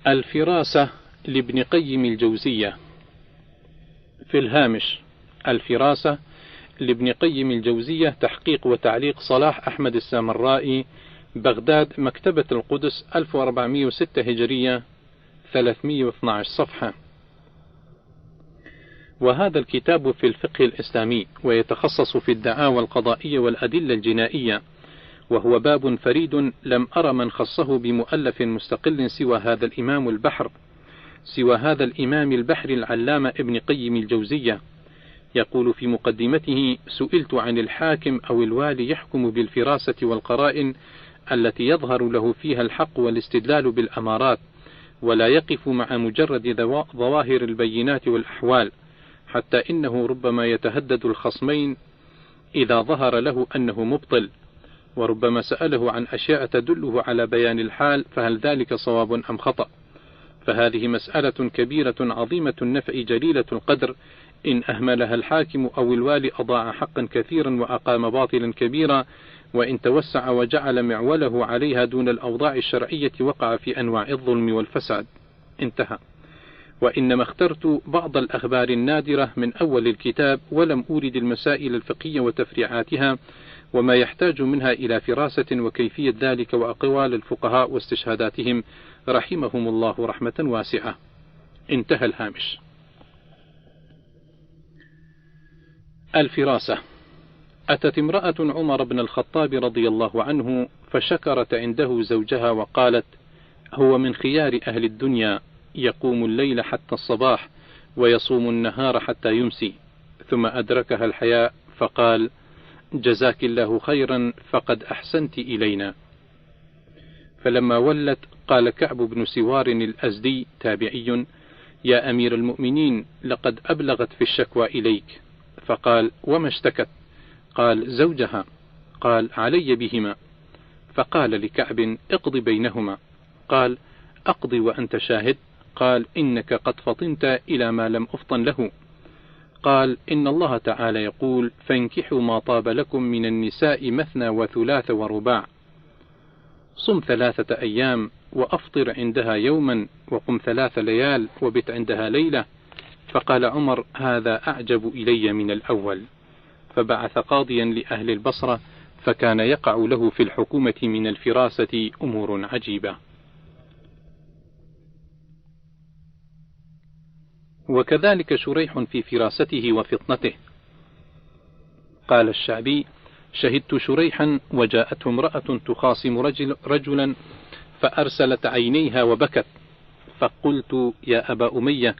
الفراسة لابن قيم الجوزية. في الهامش: الفراسة لابن قيم الجوزية، تحقيق وتعليق صلاح أحمد السامرائي، بغداد، مكتبة القدس، 1406 هجرية، 312 صفحة. وهذا الكتاب في الفقه الإسلامي، ويتخصص في الدعاوى القضائية والأدلة الجنائية، وهو باب فريد لم أر من خصه بمؤلف مستقل سوى هذا الإمام البحر العلامة ابن قيم الجوزية. يقول في مقدمته: سئلت عن الحاكم أو الوالي يحكم بالفراسة والقرائن التي يظهر له فيها الحق والاستدلال بالأمارات، ولا يقف مع مجرد ظواهر البينات والأحوال، حتى إنه ربما يتهدد الخصمين إذا ظهر له أنه مبطل، وربما سأله عن أشياء تدله على بيان الحال، فهل ذلك صواب أم خطأ؟ فهذه مسألة كبيرة عظيمة النفع جليلة القدر، إن أهملها الحاكم أو الوالي أضاع حقا كثيرا وأقام باطلا كبيرا، وإن توسع وجعل معوله عليها دون الأوضاع الشرعية وقع في أنواع الظلم والفساد. انتهى. وإنما اخترت بعض الأخبار النادرة من أول الكتاب، ولم أورد المسائل الفقهية وتفريعاتها وما يحتاج منها إلى فراسة وكيفية ذلك، وأقوال الفقهاء واستشهاداتهم رحمهم الله رحمة واسعة. انتهى الهامش. الفراسة. أتت امرأة عمر بن الخطاب رضي الله عنه فشكرت عنده زوجها وقالت: هو من خيار أهل الدنيا، يقوم الليل حتى الصباح ويصوم النهار حتى يمسي. ثم أدركها الحياء فقال: جزاك الله خيرا، فقد أحسنت إلينا. فلما ولت قال كعب بن سوار الأزدي تابعي: يا أمير المؤمنين، لقد أبلغت في الشكوى إليك. فقال: وما اشتكت؟ قال: زوجها. قال: علي بهما. فقال لكعب: اقض بينهما. قال: أقضي وأنت شاهد؟ قال: إنك قد فطنت إلى ما لم أفطن له. قال: إن الله تعالى يقول: فانكحوا ما طاب لكم من النساء مثنى وثلاث ورباع. صم 3 أيام وأفطر عندها يوما، وقم 3 ليال وبت عندها ليلة. فقال عمر: هذا أعجب إلي من الأول. فبعث قاضيا لأهل البصرة، فكان يقع له في الحكومة من الفراسة أمور عجيبة. وكذلك شريح في فراسته وفطنته. قال الشعبي: شهدت شريحا وجاءته امرأة تخاصم رجلا فأرسلت عينيها وبكت، فقلت: يا أبا أمية،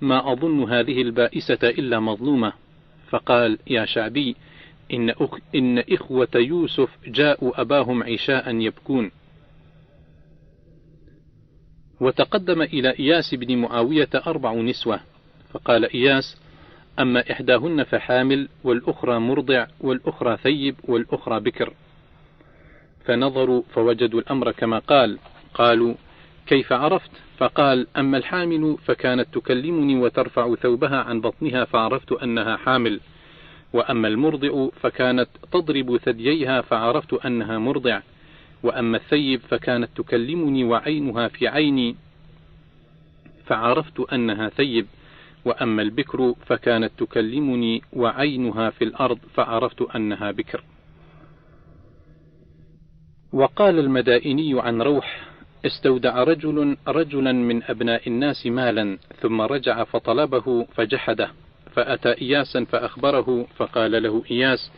ما أظن هذه البائسة إلا مظلومة. فقال: يا شعبي، إن إخوة يوسف جاءوا أباهم عشاء يبكون. وتقدم إلى إياس بن معاوية 4 نسوة، فقال إياس: أما إحداهن فحامل، والأخرى مرضع، والأخرى ثيب، والأخرى بكر. فنظروا فوجدوا الأمر كما قال. قالوا: كيف عرفت؟ فقال: أما الحامل فكانت تكلمني وترفع ثوبها عن بطنها فعرفت أنها حامل، وأما المرضع فكانت تضرب ثدييها فعرفت أنها مرضع، وأما الثيب فكانت تكلمني وعينها في عيني فعرفت أنها ثيب، وأما البكر فكانت تكلمني وعينها في الأرض فعرفت أنها بكر. وقال المدائني عن روح: استودع رجلا من أبناء الناس مالا، ثم رجع فطلبه فجحده، فأتى إياسا فأخبره، فقال له إياس: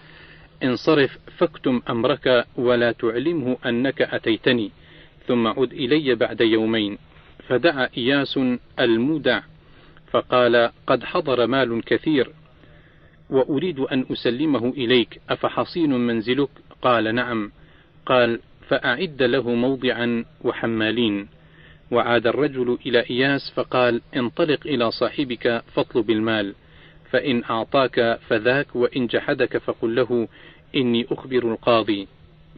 انصرف فاكتم أمرك ولا تعلمه أنك أتيتني، ثم عد إلي بعد يومين. فدعا إياس المودع فقال: قد حضر مال كثير وأريد أن أسلمه إليك، أفحصين منزلك؟ قال: نعم. قال: فأعد له موضعا وحمالين. وعاد الرجل إلى إياس فقال: انطلق إلى صاحبك فاطلب المال، فإن أعطاك فذاك، وإن جحدك فقل له: إني أخبر القاضي.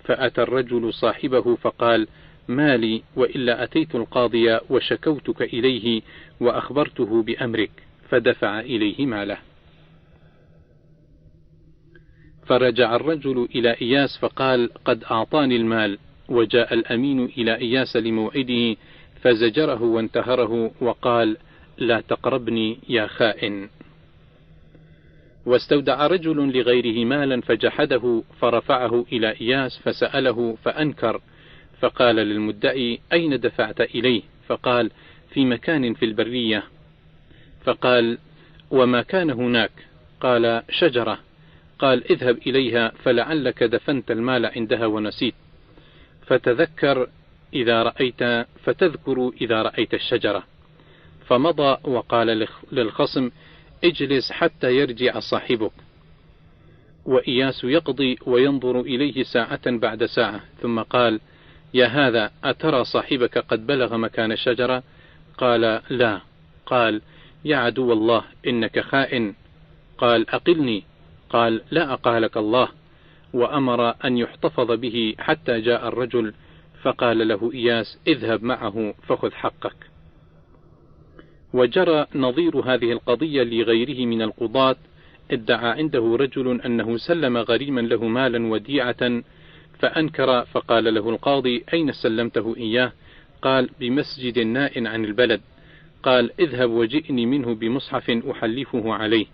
فأتى الرجل صاحبه فقال: مالي وإلا أتيت القاضي وشكوتك إليه وأخبرته بأمرك، فدفع إليه ماله. فرجع الرجل إلى إياس فقال: قد أعطاني المال، وجاء الأمين إلى إياس لموعده فزجره وانتهره وقال: لا تقربني يا خائن. واستودع رجل لغيره مالا فجحده فرفعه إلى إياس فسأله فأنكر، فقال للمدعي: أين دفعت إليه؟ فقال: في مكان في البرية. فقال: وما كان هناك؟ قال: شجرة. قال: اذهب إليها فلعلك دفنت المال عندها ونسيت، فتذكر فتذكر إذا رأيت الشجرة. فمضى وقال للخصم: اجلس حتى يرجع صاحبك. وإياس يقضي وينظر إليه ساعة بعد ساعة، ثم قال: يا هذا، أترى صاحبك قد بلغ مكان الشجرة؟ قال: لا. قال: يا عدو الله، إنك خائن. قال: أقلني. قال: لا أقالك الله. وأمر أن يحتفظ به حتى جاء الرجل، فقال له إياس: اذهب معه فخذ حقك. وجرى نظير هذه القضية لغيره من القضاة. ادعى عنده رجل أنه سلم غريما له مالا وديعة فأنكر، فقال له القاضي: أين سلمته إياه؟ قال: بمسجد ناء عن البلد. قال: اذهب وجئني منه بمصحف أحلفه عليه.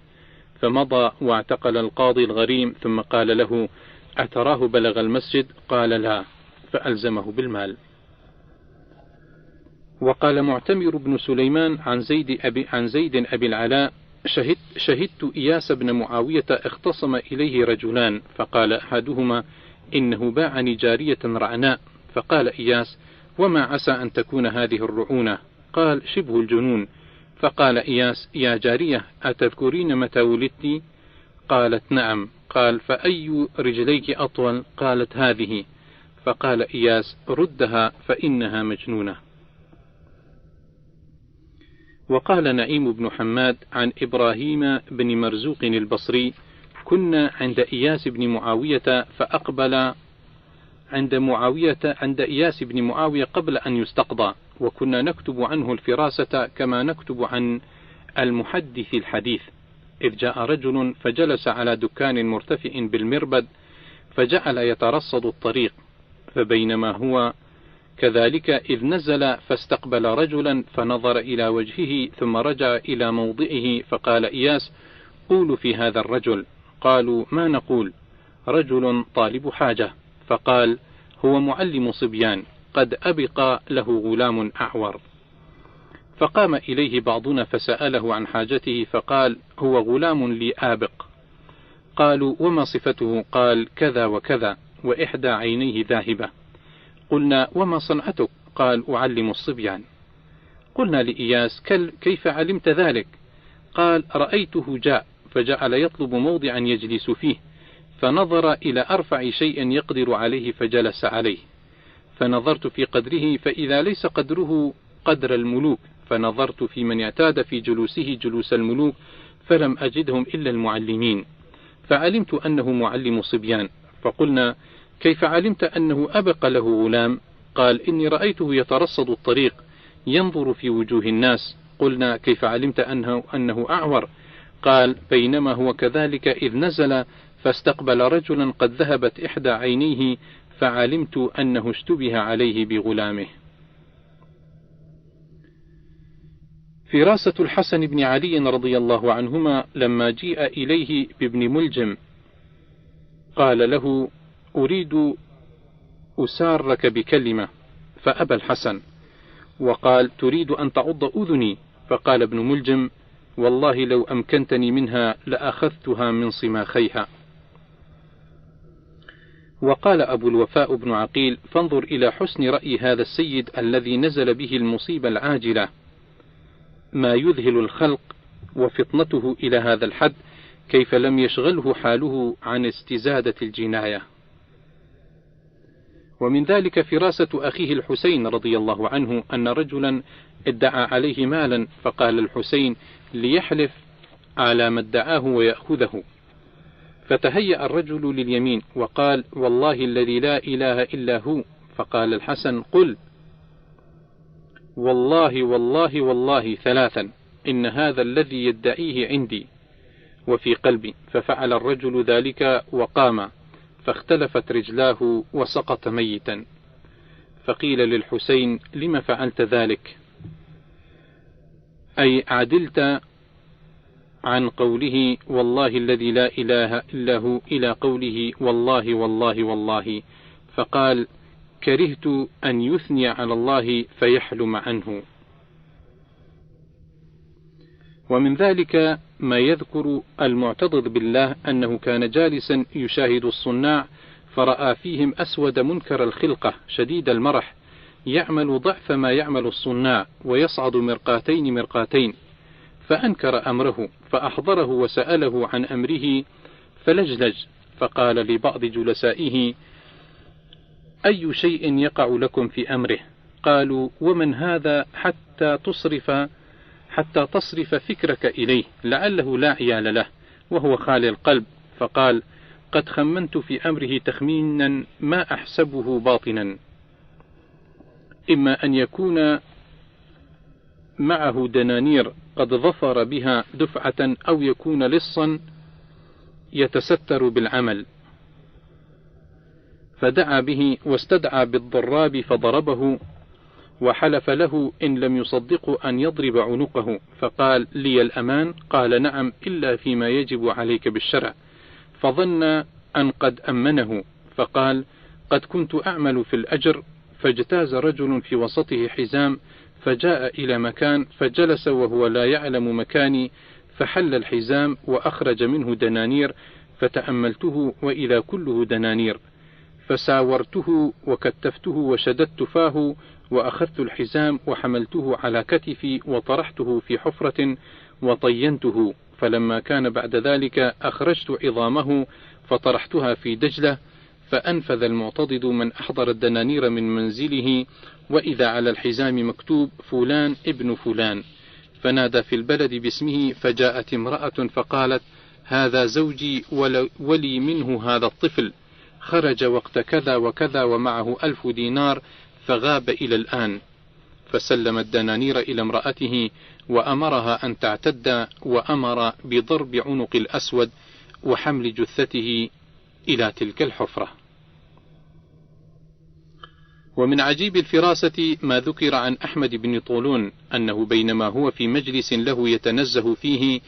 فمضى واعتقل القاضي الغريم، ثم قال له: أتراه بلغ المسجد؟ قال: لا. فألزمه بالمال. وقال معتمر بن سليمان عن زيد أبي العلاء: شهدت إياس بن معاوية اختصم إليه رجلان، فقال أحدهما: إنه باعني جارية رعناء. فقال إياس: وما عسى أن تكون هذه الرعونة؟ قال: شبه الجنون. فقال إياس: يا جارية، أتذكرين متى ولدت؟ قالت: نعم. قال: فأي رجليك أطول؟ قالت: هذه. فقال إياس: ردها فإنها مجنونة. وقال نعيم بن حماد عن إبراهيم بن مرزوق البصري: كنا عند إياس بن معاوية فأقبل عند إياس بن معاوية قبل أن يستقضى، وكنا نكتب عنه الفراسة كما نكتب عن المحدث الحديث، إذ جاء رجل فجلس على دكان مرتفع بالمربد فجعل يترصد الطريق، فبينما هو كذلك إذ نزل فاستقبل رجلا فنظر إلى وجهه ثم رجع إلى موضعه، فقال إياس: قولوا في هذا الرجل. قالوا: ما نقول؟ رجل طالب حاجة. فقال: هو معلم صبيان، قد أبق له غلام أعور. فقام إليه بعضنا فسأله عن حاجته، فقال: هو غلام لي آبق. قالوا: وما صفته؟ قال: كذا وكذا، وإحدى عينيه ذاهبة. قلنا: وما صنعتك؟ قال: أعلم الصبيان. قلنا لإياس: كيف علمت ذلك؟ قال: رأيته جاء فجعل يطلب موضعا يجلس فيه، فنظر إلى أرفع شيء يقدر عليه فجلس عليه، فنظرت في قدره فإذا ليس قدره قدر الملوك، فنظرت في من اعتاد في جلوسه جلوس الملوك فلم أجدهم إلا المعلمين، فعلمت أنه معلم صبيان. فقلنا: كيف علمت أنه أبق له غلام؟ قال: إني رأيته يترصد الطريق ينظر في وجوه الناس. قلنا: كيف علمت أنه أعور؟ قال: بينما هو كذلك إذ نزل فاستقبل رجلا قد ذهبت إحدى عينيه، فعلمت أنه اشتبه عليه بغلامه. فراسة الحسن بن علي رضي الله عنهما لما جيء إليه بابن ملجم قال له: أريد أسارك بكلمة، فأبى الحسن وقال: تريد أن تعض أذني؟ فقال ابن ملجم: والله لو أمكنتني منها لأخذتها من صماخيها. وقال أبو الوفاء بن عقيل: فانظر إلى حسن رأي هذا السيد الذي نزل به المصيبة العاجلة، ما يذهل الخلق، وفطنته إلى هذا الحد، كيف لم يشغله حاله عن استزادة الجناية. ومن ذلك فراسة أخيه الحسين رضي الله عنه أن رجلا ادعى عليه مالا، فقال الحسين ليحلف على ما ادعاه ويأخذه، فتهيأ الرجل لليمين وقال: والله الذي لا إله إلا هو. فقال الحسن: قل والله والله والله ثلاثا، إن هذا الذي يدعيه عندي وفي قلبي. ففعل الرجل ذلك وقام، فاختلفت رجلاه وسقط ميتا، فقيل للحسين: لم فعلت ذلك؟ أي عدلت عن قوله والله الذي لا إله إلا هو إلى قوله والله والله والله. فقال: كرهت أن يثني على الله فيحلم عنه. ومن ذلك ما يذكر المعتضد بالله أنه كان جالسا يشاهد الصناع فرأى فيهم أسود منكر الخلقة شديد المرح يعمل ضعف ما يعمل الصناع ويصعد مرقاتين، فأنكر أمره، فأحضره وسأله عن أمره فلجلج، فقال لبعض جلسائه: أي شيء يقع لكم في أمره؟ قالوا: ومن هذا حتى تصرف فكرك إليه، لعله لا عيال له وهو خالي القلب. فقال: قد خمنت في أمره تخمينا ما أحسبه باطنا، إما أن يكون معه دنانير قد ظفر بها دفعة، أو يكون لصا يتستر بالعمل. فدعا به واستدعى بالضراب فضربه، وحلف له إن لم يصدقه أن يضرب عنقه. فقال: لي الأمان؟ قال: نعم، إلا فيما يجب عليك بالشرع. فظن أن قد أمنه، فقال: قد كنت أعمل في الأجر، فاجتاز رجل في وسطه حزام، فجاء إلى مكان فجلس وهو لا يعلم مكاني، فحل الحزام وأخرج منه دنانير، فتأملته وإذا كله دنانير، فساورته وكتفته وشددت فاه، وأخذت الحزام وحملته على كتفي وطرحته في حفرة وطينته. فلما كان بعد ذلك أخرجت عظامه فطرحتها في دجلة، فأنفذ المعتضد من أحضر الدنانير من منزله، وإذا على الحزام مكتوب فلان ابن فلان، فنادى في البلد باسمه، فجاءت امرأة فقالت: هذا زوجي ولي منه هذا الطفل، خرج وقت كذا وكذا ومعه 1000 دينار فغاب إلى الآن. فسلم الدنانير إلى امرأته وأمرها أن تعتد، وأمر بضرب عنق الأسود وحمل جثته إلى تلك الحفرة. ومن عجيب الفراسة ما ذكر عن أحمد بن طولون أنه بينما هو في مجلس له يتنزه فيه،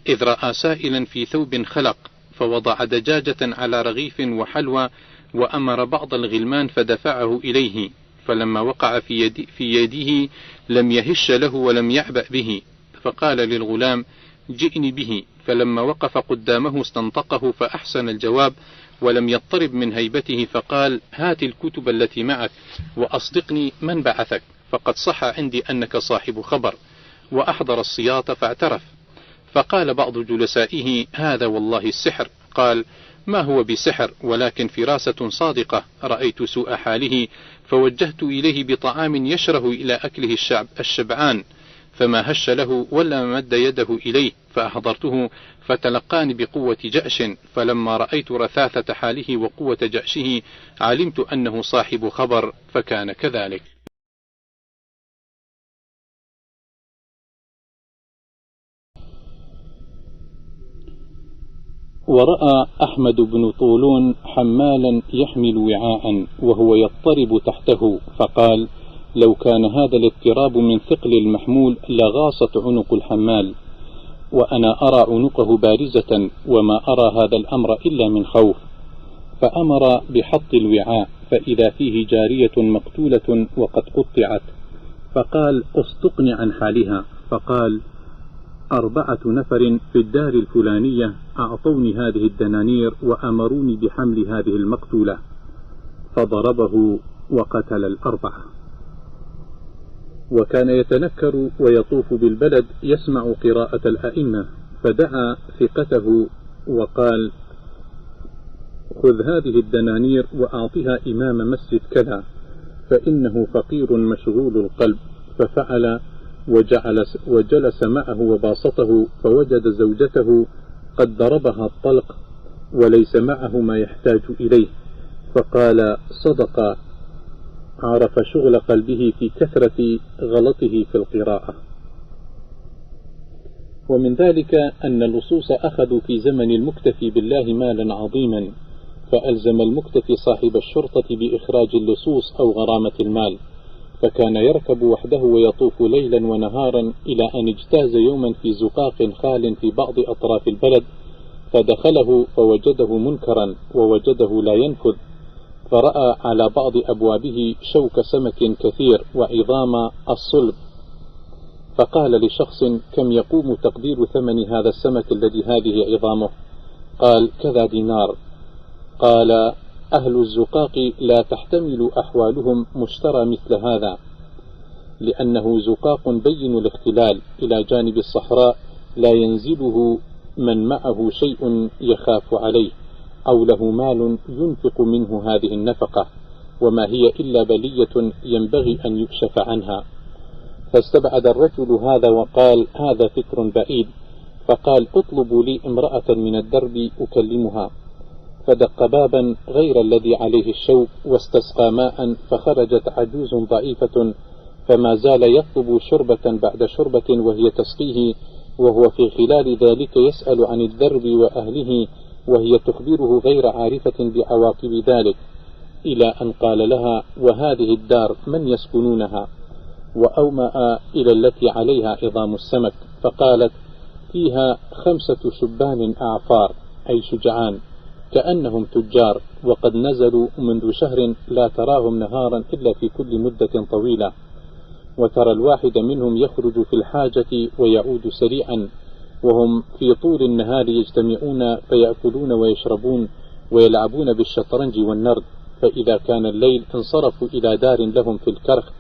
إذ رأى سائلا في ثوب خلق، فوضع دجاجة على رغيف وحلوى، وأمر بعض الغلمان فدفعه إليه، فلما وقع في يده لم يهش له ولم يعبأ به، فقال للغلام: جئني به. فلما وقف قدامه استنطقه فأحسن الجواب ولم يضطرب من هيبته، فقال: هات الكتب التي معك وأصدقني من بعثك، فقد صح عندي أنك صاحب خبر. وأحضر السياط فاعترف. فقال بعض جلسائه: هذا والله السحر. قال: ما هو بسحر، ولكن فراسة صادقة، رأيت سوء حاله فوجهت إليه بطعام يشره إلى أكله الشبعان، فما هش له ولا مد يده إليه، فأحضرته فتلقاني بقوة جأش، فلما رأيت رثاثة حاله وقوة جأشه علمت أنه صاحب خبر، فكان كذلك. ورأى أحمد بن طولون حمالا يحمل وعاء وهو يضطرب تحته، فقال: لو كان هذا الاضطراب من ثقل المحمول لغاصت عنق الحمال، وأنا أرى عنقه بارزة، وما أرى هذا الأمر إلا من خوف. فأمر بحط الوعاء، فإذا فيه جارية مقتولة وقد قطعت، فقال: اصدقني عن حالها. فقال: 4 نفر في الدار الفلانية أعطوني هذه الدنانير وأمروني بحمل هذه المقتولة. فضربه وقتل 4. وكان يتنكر ويطوف بالبلد يسمع قراءة الأئمة، فدعا ثقته وقال: خذ هذه الدنانير وأعطها إمام مسجد كذا، فإنه فقير مشغول القلب. ففعل وجلس معه وباسطه، فوجد زوجته قد ضربها الطلق وليس معه ما يحتاج إليه، فقال: صدق، عرف شغل قلبه في كثرة غلطه في القراءة. ومن ذلك أن اللصوص أخذوا في زمن المكتفي بالله مالا عظيما، فألزم المكتفي صاحب الشرطة بإخراج اللصوص أو غرامة المال، فكان يركب وحده ويطوف ليلا ونهارا إلى أن اجتاز يوما في زقاق خال في بعض أطراف البلد، فدخله فوجده منكرا ووجده لا ينفذ، فرأى على بعض أبوابه شوك سمك كثير وعظام الصلب، فقال لشخص: كم يقوم تقدير ثمن هذا السمك الذي هذه عظامه؟ قال: كذا دينار. قال: أهل الزقاق لا تحتمل أحوالهم مشترى مثل هذا، لأنه زقاق بين الاختلال إلى جانب الصحراء، لا ينزله من معه شيء يخاف عليه أو له مال ينفق منه هذه النفقة، وما هي إلا بلية ينبغي أن يكشف عنها. فاستبعد الرجل هذا وقال: هذا فكر بعيد. فقال: اطلبوا لي امرأة من الدرب أكلمها. فدق بابا غير الذي عليه الشوك واستسقى ماء، فخرجت عجوز ضعيفة، فما زال يطلب شربة بعد شربة وهي تسقيه، وهو في خلال ذلك يسأل عن الدرب وأهله، وهي تخبره غير عارفة بعواقب ذلك، إلى أن قال لها: وهذه الدار من يسكنونها؟ وأومأ إلى التي عليها عظام السمك، فقالت: فيها 5 شبان أعفار، أي شجعان، كأنهم تجار، وقد نزلوا منذ شهر، لا تراهم نهارا إلا في كل مدة طويلة، وترى الواحد منهم يخرج في الحاجة ويعود سريعا، وهم في طول النهار يجتمعون فيأكلون ويشربون ويلعبون بالشطرنج والنرد، فإذا كان الليل انصرفوا إلى دار لهم في الكرخ،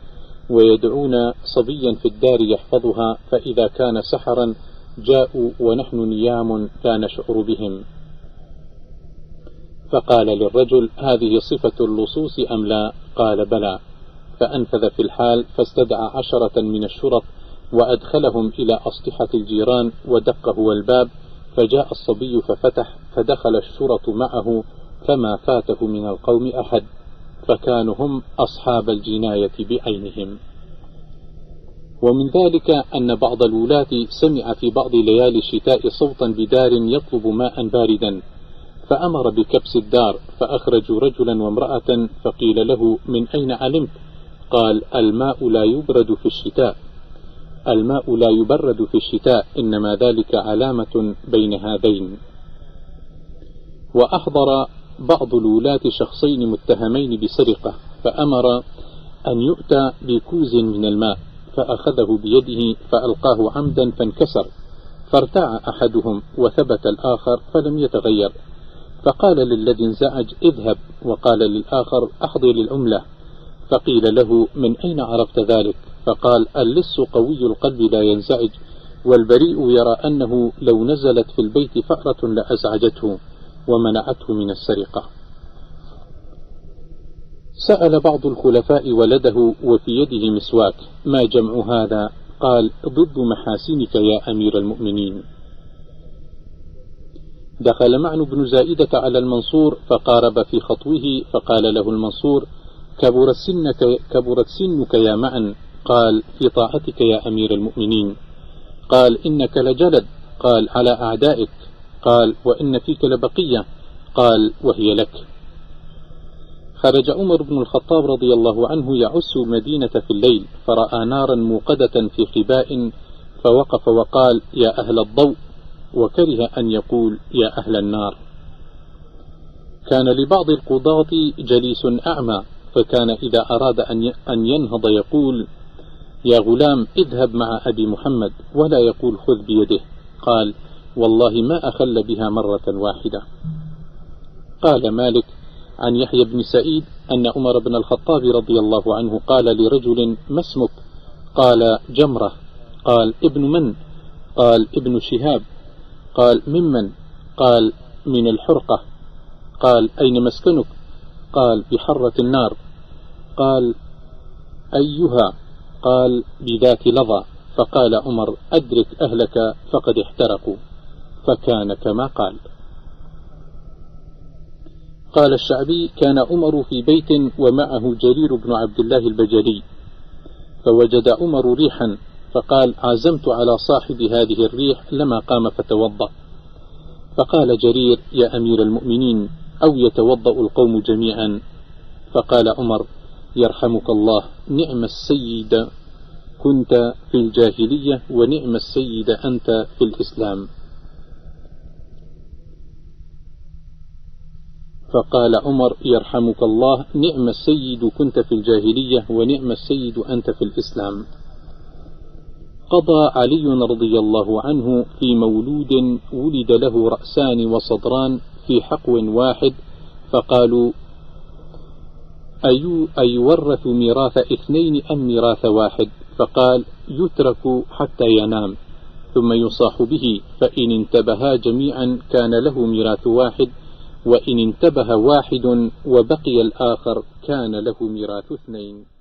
ويدعون صبيا في الدار يحفظها، فإذا كان سحرا جاءوا ونحن نيام لا نشعر بهم. فقال للرجل: هذه صفة اللصوص أم لا؟ قال: بلى. فأنفذ في الحال، فاستدعى 10 من الشرط وأدخلهم إلى أسطحة الجيران، ودق هو الباب، فجاء الصبي ففتح، فدخل الشرط معه، فما فاته من القوم أحد، فكانوا هم أصحاب الجناية بعينهم. ومن ذلك أن بعض الولاة سمع في بعض ليالي الشتاء صوتا بدار يطلب ماء باردا، فأمر بكبس الدار، فأخرجوا رجلا وامرأة، فقيل له: من أين علمت؟ قال: الماء لا يبرد في الشتاء، إنما ذلك علامة بين هذين. وأحضر بعض الولاة شخصين متهمين بسرقة، فأمر أن يؤتى بكوز من الماء، فأخذه بيده فألقاه عمدا فانكسر، فارتاع أحدهم وثبت الآخر فلم يتغير، فقال للذي انزعج: اذهب، وقال للآخر: أحضر العملة. فقيل له: من أين عرفت ذلك؟ فقال: اللص قوي القلب لا ينزعج، والبريء يرى أنه لو نزلت في البيت فأرة لأزعجته ومنعته من السرقة. سأل بعض الخلفاء ولده وفي يده مسواك: ما جمع هذا؟ قال: ضد محاسنك يا أمير المؤمنين. دخل معن بن زائدة على المنصور فقارب في خطوه، فقال له المنصور: كبرت سنك يا معن. قال: في طاعتك يا أمير المؤمنين. قال: إنك لجلد. قال: على أعدائك. قال: وإن فيك لبقية. قال: وهي لك. خرج عمر بن الخطاب رضي الله عنه يعس المدينة في الليل، فرأى نارا موقدة في خباء، فوقف وقال: يا أهل الضوء، وكره أن يقول يا أهل النار. كان لبعض القضاة جليس أعمى، فكان إذا أراد أن ينهض يقول: يا غلام اذهب مع أبي محمد، ولا يقول خذ بيده. قال: والله ما أخل بها مرة واحدة. قال مالك عن يحيى بن سعيد أن عمر بن الخطاب رضي الله عنه قال لرجل: ما اسمك؟ قال: جمرة. قال: ابن من؟ قال: ابن شهاب. قال: ممن؟ قال: من الحرقة. قال: أين مسكنك؟ قال: بحرة النار. قال: أيها؟ قال: بذات لظى. فقال عمر: أدرك أهلك فقد احترقوا. فكان كما قال. قال الشعبي: كان عمر في بيت ومعه جرير بن عبد الله البجلي، فوجد عمر ريحا، فقال: عزمت على صاحب هذه الريح لما قام فتوضأ. فقال جرير: يا أمير المؤمنين، أو يتوضأ القوم جميعا. فقال عمر: يرحمك الله، نعم السيد كنت في الجاهلية ونعم السيد أنت في الإسلام. فقال عمر: يرحمك الله، نعم السيد كنت في الجاهلية ونعم السيد أنت في الإسلام. قضى علي رضي الله عنه في مولود ولد له رأسان وصدران في حقو واحد، فقالوا: أيورث ميراث اثنين أم ميراث واحد؟ فقال: يترك حتى ينام ثم يصاح به، فإن انتبها جميعا كان له ميراث واحد، وإن انتبه واحد وبقي الآخر كان له ميراث اثنين.